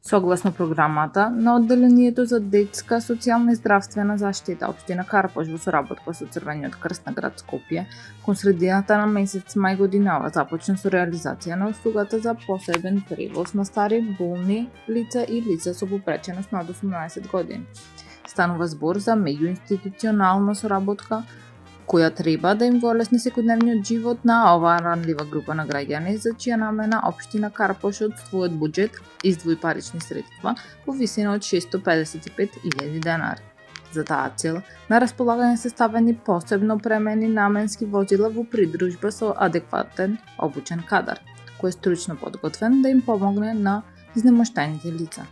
Согласно програмата на Одделението за детска, социјална и здравствена заштита општина Карпош во соработка со Црвениот крст на град Скопје, кон средината на месец мај годинава започна со реализација на услугата за посебен превоз на стари, болни лица и лица со попреченост над 18 години. Станува збор за меѓуинституционална соработка која треба да им го олесни секојдневниот живот на оваа ранлива група на граѓани, за чија намена општина Карпош од својот буџет издвои парични средства во висина од 655.000 денари. За таа цел, на располагање се ставени посебно премени наменски возила во придружба со адекватен обучен кадар, кој е стручно подготвен да им помогне на изнемоштените лица.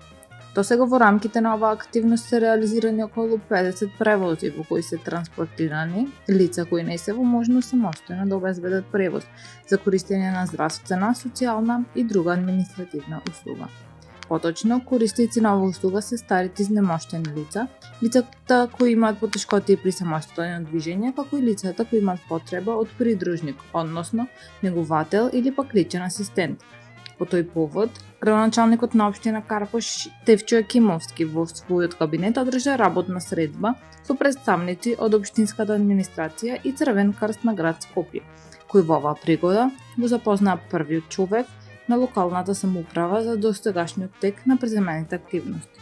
До сега во рамките на оваа активност се реализирани околу 50 превози во кои се транспортирани лица кои не се во можност самостојно да обезбедат превоз за користење на здравствена, социјална и друга административна услуга. Поточно, корисници на оваа услуга се старите изнемоштени лица, лицата кои имаат потешкотии при самостојно движење, како и лицата кои имаат потреба од придружник, односно неговател или пак личен асистент. По тој повод, градоначалникот на општина Карпош Тевчо Екимовски во својот кабинет одржа работна средба со представници од општинската администрација и Црвен крст на град Скопје, кој во оваа пригода го запознаа првиот човек на локалната самоуправа за достигашниот тек на преземените активности.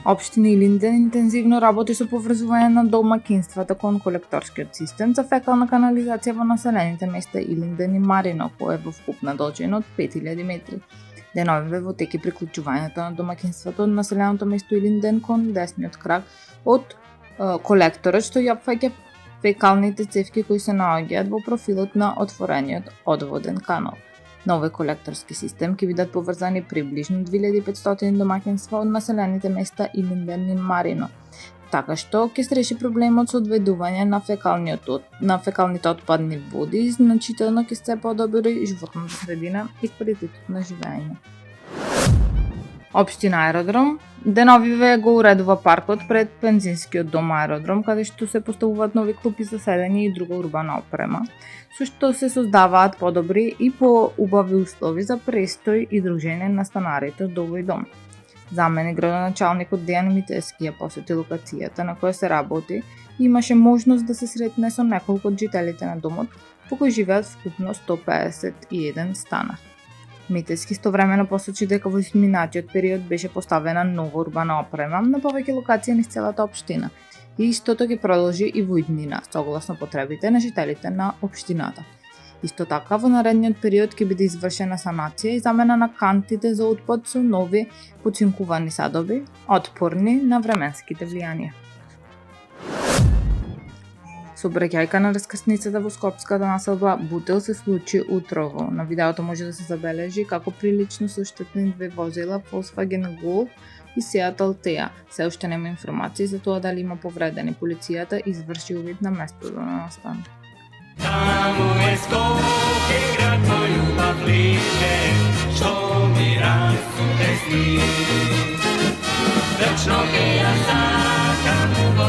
Општина Илинден интензивно работи со поврзување на домаќинствата кон колекторскиот систем за фекална канализација во населените места Илинден и Марино, кој е во вкупна должина од 5000 метри. Деновиве во тек е приклучувањето на домаќинството од населеното место Илинден кон десниот крак од колекторот што ја опфаќа фекалните цевки кои се наоѓаат во профилот на отворениот одводен канал. На овој колекторски систем ќе бидат поврзани приближно 2500 домаќинства од населените места Илинден и Марино, така што ќе се реши проблемот со одведување на фекалните отпадни води и значително ќе се подобри животната средина и квалитетот на живење. Општина Аеродром деновиве го уредува паркот пред пензинскиот дом Аеродром, каде што се поставуваат нови клупи за седење и друга урбана опрема, со што се создаваат подобри и поубави услови за престој и дружење на станарите од овој дом. Заменик градоначалникот Дејан Митески ја посети локацијата на која се работи и имаше можност да се сретне со неколку од жителите на домот, во кој живеат вкупно 151 станар. Митески истовремено посочи дека во изминатиот период беше поставена нова урбана опрема на повеќе локации низ целата општина и истото ќе продолжи и во иднина, согласно потребите на жителите на општината. Исто така, во наредниот период ќе биде извршена санација и замена на кантите за отпад со нови поцинкувани садоби, отпорни на временските влијанија. Сообраќајка на раскрсницата во скопската населба Бутел се случи утрово. На видеото може да се забележи како прилично се оштетени две возила Volkswagen Golf и Seat Altea. Се уште нема информации за тоа дали има повредени. Полицијата изврши увид на местото на настан. Таму е Скопје, град мој убав лише, што ми расуте сни. Вечно ке ја сакам во